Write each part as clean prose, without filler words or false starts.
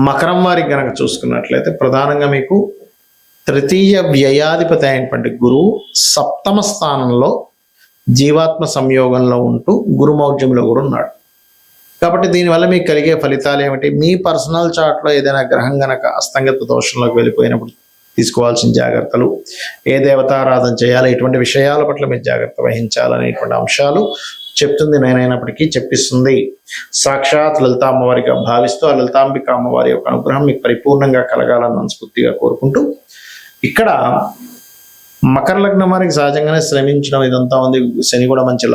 మకరం వారికి గనక చూసుకున్నట్లయితే ప్రధానంగా మీకు తృతీయ వ్యయాధిపతి అయినటువంటి గురువు సప్తమ స్థానంలో జీవాత్మ సంయోగంలో ఉంటూ గురుమౌఢ్యంలో కూడా ఉన్నాడు. కాబట్టి దీనివల్ల మీకు కలిగే ఫలితాలు ఏమిటి? మీ పర్సనల్ చార్ట్లో ఏదైనా గ్రహం గనక అస్తంగత దోషంలోకి వెళ్ళిపోయినప్పుడు తీసుకోవాల్సిన జాగ్రత్తలు, ఏ దేవతారాధన చేయాలి, ఎటువంటి విషయాల పట్ల మీరు జాగ్రత్త వహించాలనేటువంటి అంశాలు చెప్తుంది. నేనైనప్పటికీ చెప్పిస్తుంది సాక్షాత్ లలిత అమ్మవారిగా భావిస్తూ ఆ లలితాంబిక అమ్మవారి యొక్క అనుగ్రహం మీకు పరిపూర్ణంగా కలగాలని మనస్ఫూర్తిగా కోరుకుంటూ, ఇక్కడ మకర లగ్నం వారికి సహజంగానే శ్రమించడం ఇదంతా ఉంది. శని కూడా మంచి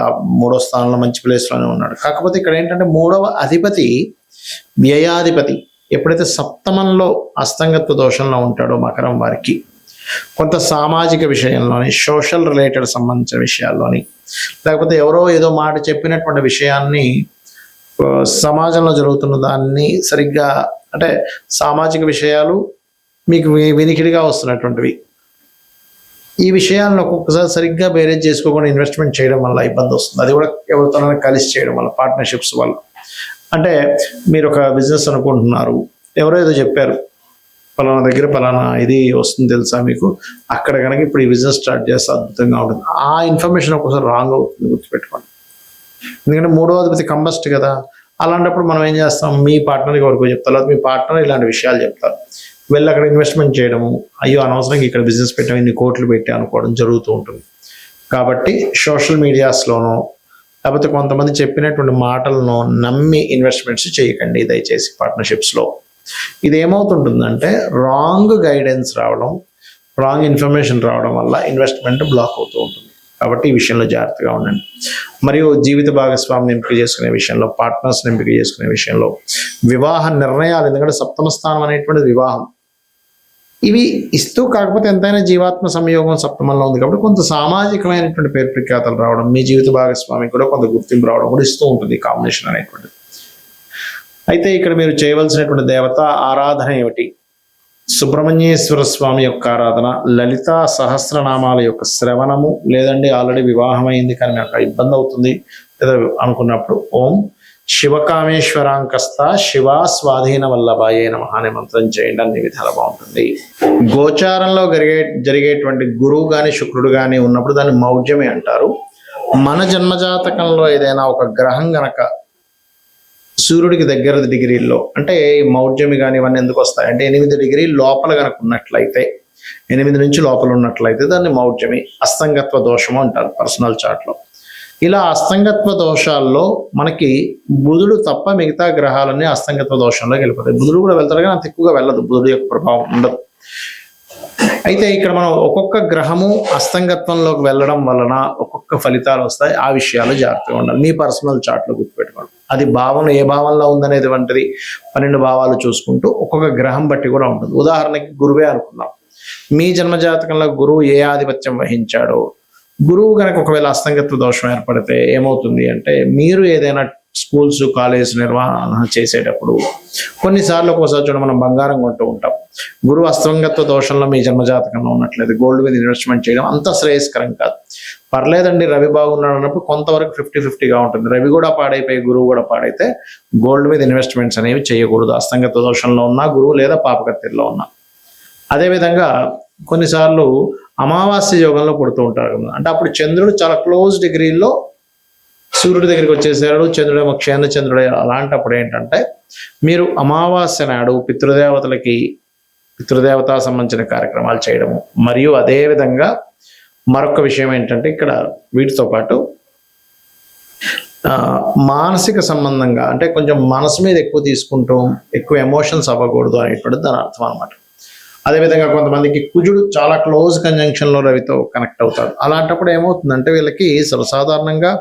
మూడో స్థానంలో మంచి ప్లేస్లోనే ఉన్నాడు. కాకపోతే ఇక్కడ ఏంటంటే మూడవ అధిపతి వ్యయాధిపతి ఎప్పుడైతే సప్తమంలో అస్తంగత్వ దోషంలో ఉంటాడో మకరం వారికి కొంత సామాజిక విషయంలోని, సోషల్ రిలేటెడ్ సంబంధించిన విషయాల్లోని, లేకపోతే ఎవరో ఏదో మాట చెప్పినటువంటి విషయాన్ని సమాజంలో జరుగుతున్న దాన్ని సరిగ్గా అంటే సామాజిక విషయాలు మీకు వినికిడిగా వస్తున్నటువంటివి, ఈ విషయాలను ఒక్కొక్కసారి సరిగ్గా బేరేజ్ చేసుకోకుండా ఇన్వెస్ట్మెంట్ చేయడం వల్ల ఇబ్బంది వస్తుంది. అది కూడా ఎవరితోనైనా కలిసి చేయడం వల్ల, పార్ట్నర్షిప్స్ వల్ల. అంటే మీరు ఒక బిజినెస్ అనుకుంటున్నారు, ఎవరో ఏదో చెప్పారు, పలానా దగ్గర పలానా ఇది వస్తుంది తెలుసా మీకు, అక్కడ కనుక ఇప్పుడు ఈ బిజినెస్ స్టార్ట్ చేస్తే అద్భుతంగా ఉంటుంది. ఆ ఇన్ఫర్మేషన్ ఒక్కోసారి రాంగ్ అవుతుంది, గుర్తుపెట్టుకోండి. ఎందుకంటే మూడో అధిపతి కంబస్ట్ కదా. అలాంటప్పుడు మనం ఏం చేస్తాం, మీ పార్ట్నర్కి ఎవరికో చెప్తారు, లేదా మీ పార్ట్నర్ ఇలాంటి విషయాలు చెప్తారు, వెళ్ళి అక్కడ ఇన్వెస్ట్మెంట్ చేయడము, అయ్యో అనవసరంగా ఇక్కడ బిజినెస్ పెట్టాము, ఇన్ని కోట్లు పెట్టి అనుకోవడం జరుగుతూ ఉంటుంది. కాబట్టి సోషల్ మీడియాస్లోనో లేకపోతే కొంతమంది చెప్పినటువంటి మాటలను నమ్మి ఇన్వెస్ట్మెంట్స్ చేయకండి దయచేసి పార్ట్నర్షిప్స్లో. ఇది ఏమవుతుంటుందంటే రాంగ్ గైడెన్స్ రావడం, రాంగ్ ఇన్ఫర్మేషన్ రావడం వల్ల ఇన్వెస్ట్మెంట్ బ్లాక్ అవుతూ ఉంటుంది. కాబట్టి ఈ విషయంలో జాగ్రత్తగా ఉండండి. మరియు జీవిత భాగస్వామిని ఎంపిక చేసుకునే విషయంలో, పార్ట్నర్స్ని ఎంపిక చేసుకునే విషయంలో, వివాహ నిర్ణయాలు, ఎందుకంటే సప్తమ స్థానం అనేటువంటిది వివాహం, ఇవి ఇస్తూ కాకపోతే ఎంతైనా జీవాత్మ సంయోగం సప్తమంలో ఉంది కాబట్టి కొంత సామాజికమైనటువంటి పేరు ప్రఖ్యాతలు రావడం, మీ జీవిత భాగస్వామికి కూడా కొంత గుర్తింపు రావడం కూడా ఇస్తూ ఉంటుంది కాంబినేషన్ అనేటువంటిది. అయితే ఇక్కడ మీరు చేయవలసినటువంటి దేవత ఆరాధన ఏమిటి? సుబ్రహ్మణ్యేశ్వర స్వామి యొక్క ఆరాధన, లలితా సహస్రనామాల యొక్క శ్రవణము, లేదండి ఆల్రెడీ వివాహం అయింది కానీ నాకు ఇబ్బంది అవుతుంది లేదా అనుకున్నప్పుడు ఓం శివకామేశ్వరాంకస్త శివ స్వాధీన వల్లభాయే నమః అనే మంత్రం చేయండి. అన్ని విధాలు బాగుంటుంది. గోచారంలో జరిగేటువంటి గురువు కానీ శుక్రుడు కానీ ఉన్నప్పుడు దాన్ని మౌఢ్యమే అంటారు. మన జన్మజాతకంలో ఏదైనా ఒక గ్రహం గనక సూర్యుడికి దగ్గర డిగ్రీల్లో, అంటే మౌఢ్యమి కానీ ఇవన్నీ ఎందుకు వస్తాయి అంటే 8 డిగ్రీల లోపల కనుక ఉన్నట్లయితే, 8 నుంచి లోపల ఉన్నట్లయితే దాన్ని మౌఢ్యమి, అస్తంగత్వ దోషము అంటారు పర్సనల్ చార్ట్లో. ఇలా అస్తంగత్వ దోషాల్లో మనకి బుధుడు తప్ప మిగతా గ్రహాలన్నీ అస్తంగత్వ దోషంలోకి వెళ్ళిపోతాయి. బుధుడు కూడా వెళ్తారు కానీ అంత ఎక్కువగా వెళ్ళదు, బుధుడు యొక్క ప్రభావం ఉండదు. అయితే ఇక్కడ మనం ఒక్కొక్క గ్రహము అస్తంగత్వంలోకి వెళ్ళడం వలన ఒక్కొక్క ఫలితాలు వస్తాయి. ఆ విషయాలు జాగ్రత్తగా ఉండాలి. మీ పర్సనల్ చార్ట్లో గుర్తుపెట్టుకోండి. అది భావన ఏ భావంలో ఉందనేది వంటిది 12 భావాలు చూసుకుంటూ ఒక్కొక్క గ్రహం బట్టి కూడా ఉంటుంది. ఉదాహరణకి గురువే అనుకున్నాం, మీ జన్మజాతకంలో గురువు ఏ ఆధిపత్యం వహించాడో, గురువు కనుక ఒకవేళ అస్తంగత్వ దోషం ఏర్పడితే ఏమవుతుంది అంటే, మీరు ఏదైనా స్కూల్స్ కాలేజ్ నిర్వహణ చేసేటప్పుడు కొన్నిసార్లు ఒక్కోసారి చూడ మనం బంగారం కొంటూ ఉంటాం. గురువు అస్తంగత్వ దోషంలో మీ జన్మజాతకంలో ఉన్నట్లయితే గోల్డ్ మీద ఇన్వెస్ట్మెంట్ చేయడం అంత శ్రేయస్కరం కాదు. పర్లేదండి రవి బాగున్నాడు అన్నప్పుడు కొంతవరకు 50-50గా ఉంటుంది. రవి కూడా పాడైపోయి గురువు కూడా పాడైతే గోల్డ్ మీద ఇన్వెస్ట్మెంట్స్ అనేవి చేయకూడదు, అస్తంగత్వ దోషంలో ఉన్నా గురువు లేదా పాపకత్తిలో ఉన్నా. అదేవిధంగా కొన్నిసార్లు అమావాస్య యోగంలో పుడుతూ ఉంటారు కదా, అంటే అప్పుడు చంద్రుడు చాలా క్లోజ్ డిగ్రీల్లో సూర్యుడి దగ్గరికి వచ్చేసాడు, చంద్రుడేమో క్షేణ చంద్రుడే. అలాంటప్పుడు ఏంటంటే మీరు అమావాస్య నాడు పితృదేవతా సంబంధించిన కార్యక్రమాలు చేయడము, మరియు అదేవిధంగా మరొక విషయం ఏంటంటే ఇక్కడ వీటితో పాటు మానసిక సంబంధంగా అంటే కొంచెం మనసు మీద ఎక్కువ తీసుకుంటూ ఎక్కువ ఎమోషన్స్ అవ్వకూడదు అనేటువంటి దాని అర్థం అనమాట. అదేవిధంగా కొంతమందికి కుజుడు చాలా క్లోజ్ కంజంక్షన్లో రవితో కనెక్ట్ అవుతాడు. అలాంటప్పుడు ఏమవుతుందంటే వీళ్ళకి సర్వసాధారణంగా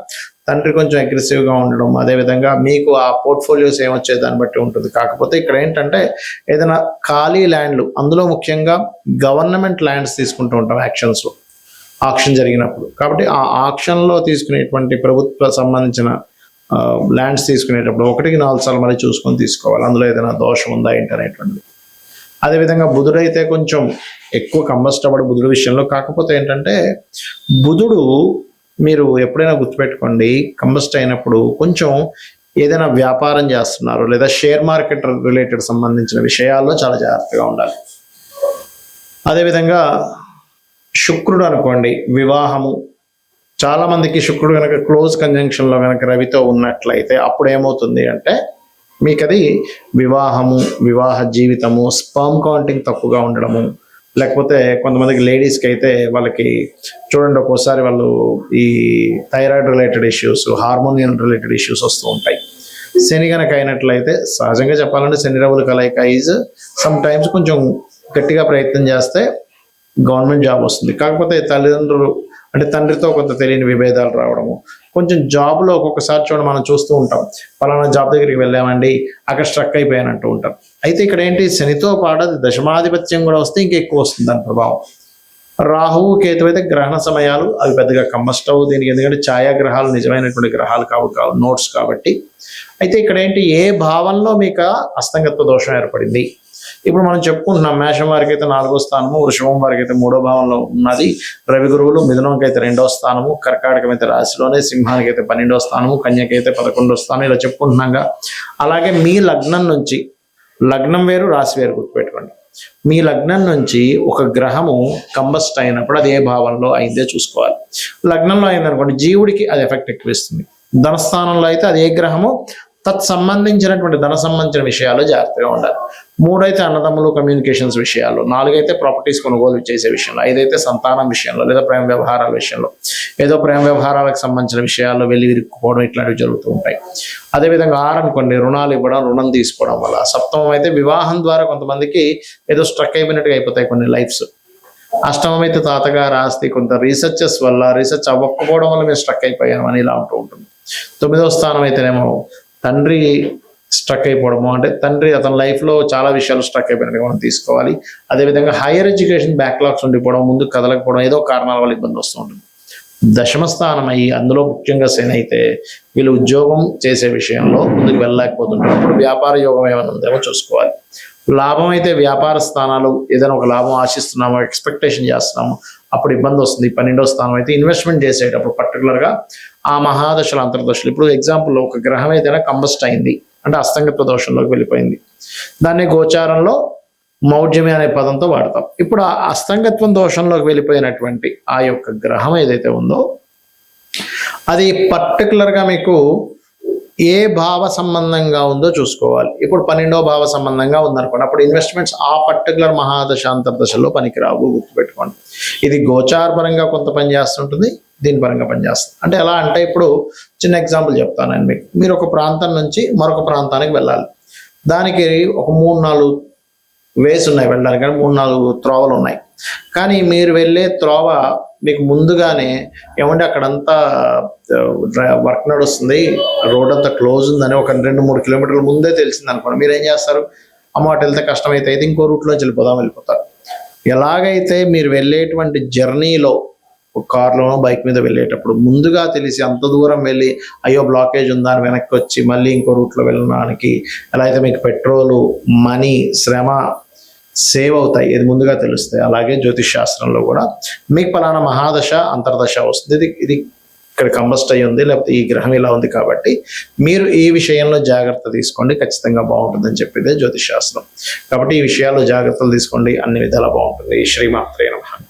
తండ్రి కొంచెం అగ్రెసివ్గా ఉండడం, అదేవిధంగా మీకు ఆ పోర్ట్ఫోలియోస్ ఏమొచ్చే దాన్ని బట్టి ఉంటుంది. కాకపోతే ఇక్కడ ఏంటంటే ఏదైనా ఖాళీ ల్యాండ్లు, అందులో ముఖ్యంగా గవర్నమెంట్ ల్యాండ్స్ తీసుకుంటూ ఉంటాం యాక్షన్స్లో, ఆక్షన్ జరిగినప్పుడు. కాబట్టి ఆ ఆక్షన్లో తీసుకునేటువంటి ప్రభుత్వ సంబంధించిన ల్యాండ్స్ తీసుకునేటప్పుడు 1-4 సార్లు మళ్ళీ చూసుకొని తీసుకోవాలి, అందులో ఏదైనా దోషం ఉందా ఏంటి అనేటువంటిది. అదేవిధంగా బుధుడైతే కొంచెం ఎక్కువ కంబస్ట్ అవ్వడు బుధుడు విషయంలో. కాకపోతే ఏంటంటే బుధుడు మీరు ఎప్పుడైనా గుర్తుపెట్టుకోండి, కంబస్ట్ అయినప్పుడు కొంచెం ఏదైనా వ్యాపారం చేస్తున్నారు లేదా షేర్ మార్కెట్ రిలేటెడ్ సంబంధించిన విషయాల్లో చాలా జాగ్రత్తగా ఉండాలి. అదేవిధంగా శుక్రుడు అనుకోండి, వివాహము. చాలా మందికి శుక్రుడు కనుక క్లోజ్ కంజంక్షన్లో కనుక రవితో ఉన్నట్లయితే అప్పుడు ఏమవుతుంది అంటే మీకు అది వివాహము, వివాహ జీవితము, స్పర్మ్ కౌంటింగ్ తక్కువగా ఉండడము, లేకపోతే కొంతమందికి లేడీస్కి అయితే వాళ్ళకి చూడండి ఒక్కోసారి వాళ్ళు ఈ thyroid related issues, హార్మోనియల్ related issues వస్తూ ఉంటాయి. శని కనుక అయినట్లయితే సహజంగా చెప్పాలంటే శని రవుల కలయిక ఈజ్ సమ్ టైమ్స్ కొంచెం గట్టిగా ప్రయత్నం చేస్తే గవర్నమెంట్ జాబ్ వస్తుంది. కాకపోతే తల్లిదండ్రులు అంటే తండ్రితో కొంత తెలియని విభేదాలు రావడము, కొంచెం జాబ్లో ఒక్కొక్కసారి చూడండి మనం చూస్తూ ఉంటాం, పలానా జాబ్ దగ్గరికి వెళ్ళామండి అక్కడ స్ట్రక్ అయిపోయానంటూ ఉంటాం. అయితే ఇక్కడ ఏంటి, శనితో పాటు అది దశమాధిపత్యం కూడా వస్తే ఇంకా ఎక్కువ వస్తుంది దాని ప్రభావం. రాహువు కేతు అయితే గ్రహణ సమయాలు అవి పెద్దగా కంబస్ట్ అవ్వు దీనికి, ఎందుకంటే ఛాయాగ్రహాలు నిజమైనటువంటి గ్రహాలు కావు నోట్స్ కాబట్టి. అయితే ఇక్కడ ఏంటి, ఏ భావంలో మీకు అస్తంగత్వ దోషం ఏర్పడింది. ఇప్పుడు మనం చెప్పుకుంటున్నాం మేషం వారికి అయితే 4వ స్థానము, వృషభం వారికి అయితే 3వ భావంలో ఉన్నది, రవి గురువులు, మిథునంకి అయితే 2వ స్థానము, కర్కాటకం అయితే రాశిలోనే, సింహానికి అయితే 12వ స్థానము, కన్యకి అయితే 11వ స్థానం, ఇలా చెప్పుకుంటున్నాగా. అలాగే మీ లగ్నం నుంచి, లగ్నం వేరు రాశి వేరు గుర్తుపెట్టుకోండి, మీ లగ్నం నుంచి ఒక గ్రహము కంబస్ట్ అయినప్పుడు అది ఏ భావంలో అయిందే చూసుకోవాలి. లగ్నంలో అయిందనుకోండి జీవుడికి అది ఎఫెక్ట్ ఎక్కువ ఇస్తుంది. ధనస్థానంలో అయితే అది ఏ గ్రహము తత్సంబంధించినటువంటి ధన సంబంధించిన విషయాల్లో జాగ్రత్తగా ఉండాలి. 3 అయితే అన్నదమ్ములు కమ్యూనికేషన్స్ విషయాల్లో, 4 అయితే ప్రాపర్టీస్ కొనుగోలు చేసే విషయంలో, 5 అయితే సంతానం విషయంలో లేదా ప్రేమ వ్యవహారాల విషయంలో, ఏదో ప్రేమ వ్యవహారాలకు సంబంధించిన విషయాల్లో వెళ్ళి విరుక్కుపోవడం ఇట్లాంటివి జరుగుతూ ఉంటాయి. అదేవిధంగా 6 అనుకోండి, రుణాలు ఇవ్వడం, రుణం తీసుకోవడం వల్ల. 7వ అయితే వివాహం ద్వారా కొంతమందికి ఏదో స్ట్రక్ అయిపోయినట్టుగా అయిపోతాయి కొన్ని లైఫ్స్. 8వ అయితే తాతగారు ఆస్తి, కొంత రీసెర్చెస్ వల్ల రీసెర్చ్ అవ్వకపోవడం వల్ల మేము స్ట్రక్ అయిపోయాము అని ఇలా ఉంటూ ఉంటుంది. 9వ స్థానం అయితేనేమో తండ్రి స్ట్రక్ అయిపోవడము, అంటే తండ్రి అతని లైఫ్లో చాలా విషయాలు స్ట్రక్ అయిపోయినట్టుగా మనం తీసుకోవాలి. అదేవిధంగా హైయర్ ఎడ్యుకేషన్ బ్యాక్లాగ్స్ ఉండిపోవడం, ముందుకు కదలకపోవడం, ఏదో కారణాల వల్ల ఇబ్బంది వస్తూ ఉంటుంది. 10వ స్థానం అయ్యి అందులో ముఖ్యంగా శని అయితే వీళ్ళు ఉద్యోగం చేసే విషయంలో ముందుకు వెళ్ళలేకపోతుంటారు. అప్పుడు వ్యాపార యోగం ఏమైనా ఉందేమో చూసుకోవాలి. లాభం అయితే వ్యాపార స్థానాలు ఏదైనా ఒక లాభం ఆశిస్తున్నామో, ఎక్స్పెక్టేషన్ చేస్తున్నాము, అప్పుడు ఇబ్బంది వస్తుంది. 12వ స్థానం అయితే ఇన్వెస్ట్మెంట్ చేసేటప్పుడు పర్టికులర్గా ఆ మహాదశలు అంతర్దశలు. ఇప్పుడు ఎగ్జాంపుల్ ఒక గ్రహం ఏదైనా కంబస్ట్ అయింది అంటే అస్తంగత్వ దోషంలోకి వెళ్ళిపోయింది, దాన్ని గోచారంలో మౌఢ్యమి అనే పదంతో వాడతాం. ఇప్పుడు ఆ అస్తంగత్వం దోషంలోకి వెళ్ళిపోయినటువంటి ఆ యొక్క గ్రహం ఏదైతే ఉందో అది పర్టికులర్గా మీకు ఏ భావ సంబంధంగా ఉందో చూసుకోవాలి. ఇప్పుడు 12వ భావ సంబంధంగా ఉందనుకోండి, అప్పుడు ఇన్వెస్ట్మెంట్స్ ఆ పర్టికులర్ మహాదశ అంతర్దశలో పనికిరావు, గుర్తుపెట్టుకోండి. ఇది గోచార పరంగా కొంత పని చేస్తుంటుంది, దీని పరంగా పనిచేస్తుంది. అంటే ఎలా అంటే ఇప్పుడు చిన్న ఎగ్జాంపుల్ చెప్తానండి మీకు. మీరు ఒక ప్రాంతం నుంచి మరొక ప్రాంతానికి వెళ్ళాలి, దానికి ఒక 3-4 వేస్ ఉన్నాయి వెళ్ళడానికి, కానీ 3-4 త్రోవలు ఉన్నాయి. కానీ మీరు వెళ్ళే త్రోవ మీకు ముందుగానే ఏమంటే అక్కడంతా వర్క్ నడుస్తుంది, రోడ్ అంతా క్లోజ్ ఉందని ఒక 2-3 కిలోమీటర్ల ముందే తెలిసింది అనుకోండి, మీరు ఏం చేస్తారు, అమ్మ అటు వెళ్తే కష్టమైతే అయితే ఇంకో రూట్లోంచి వెళ్ళిపోతారు. ఎలాగైతే మీరు వెళ్ళేటువంటి జర్నీలో ఒక కార్లోనో బైక్ మీద వెళ్ళేటప్పుడు ముందుగా తెలిసి అంత దూరం వెళ్ళి అయ్యో బ్లాకేజ్ ఉందా అని వెనక్కి వచ్చి మళ్ళీ ఇంకో రూట్లో వెళ్ళడానికి ఎలా అయితే మీకు పెట్రోలు, మనీ, శ్రమ సేవ్ అవుతాయి, ఇది ముందుగా తెలుస్తాయి. అలాగే జ్యోతిష్ శాస్త్రంలో కూడా మీకు పలానా మహాదశ అంతర్దశ వస్తుంది, ఇది ఇక్కడ కంబస్ట్ అయ్యి ఉంది, లేకపోతే ఈ గ్రహం ఇలా ఉంది, కాబట్టి మీరు ఈ విషయంలో జాగ్రత్త తీసుకోండి, ఖచ్చితంగా బాగుంటుందని చెప్పేదే జ్యోతిష్ శాస్త్రం. కాబట్టి ఈ విషయాల్లో జాగ్రత్తలు తీసుకోండి, అన్ని విధాలా బాగుంటుంది. శ్రీమాత్రే నమః.